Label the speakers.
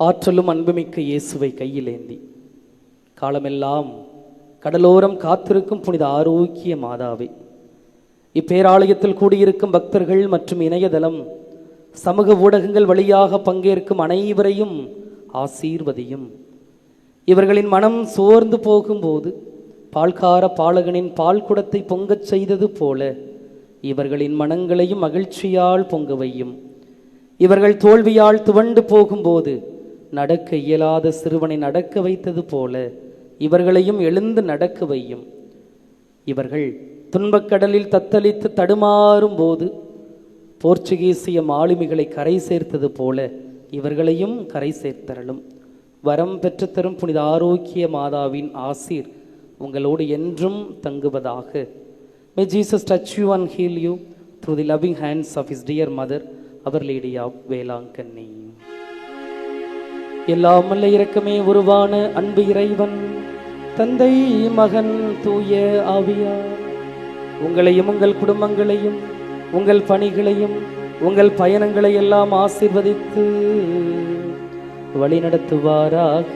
Speaker 1: ஆற்றலும் அன்புமிக்க இயேசுவை கையிலேந்தி காலமெல்லாம் கடலோரம் காத்திருக்கும் புனித ஆரோக்கிய மாதாவே, இப்பேராலயத்தில் கூடியிருக்கும் பக்தர்கள் மற்றும் இணையதளம் சமூக ஊடகங்கள் வழியாக பங்கேற்கும் அனைவரையும் ஆசீர்வதியும். இவர்களின் மனம் சோர்ந்து போகும்போது பால்கார பாலகனின் பால் குடத்தை பொங்கச் செய்தது போல இவர்களின் மனங்களையும் மகிழ்ச்சியால் பொங்க வையும். இவர்கள் தோல்வியால் துவண்டு போகும்போது நடக்க இயலாத சிறுவனை நடக்க வைத்தது போல இவர்களையும் எழுந்து நடக்க வையும். இவர்கள் துன்பக்கடலில் தத்தளித்து தடுமாறும் போது போர்ச்சுகீசிய மாலுமிகளை கரை சேர்த்தது போல இவர்களையும் கரை சேர்த்தரலும். வரம் பெற்றுத்தரும் புனித ஆரோக்கிய மாதாவின் ஆசீர் உங்களோடு என்றும் தங்குவதாக. May Jesus touch you and heal you through the loving hands of his dear mother, Our Lady of Velankanni. எல்லாம் வல்ல இரக்கமே உருவான அன்பு இறைவன் தந்தை மகன் தூய ஆவியார் உங்களையும் உங்கள் குடும்பங்களையும் உங்கள் பணிகளையும் உங்கள் பயணங்களை எல்லாம் ஆசீர்வதித்து வழிநடத்துவாராக.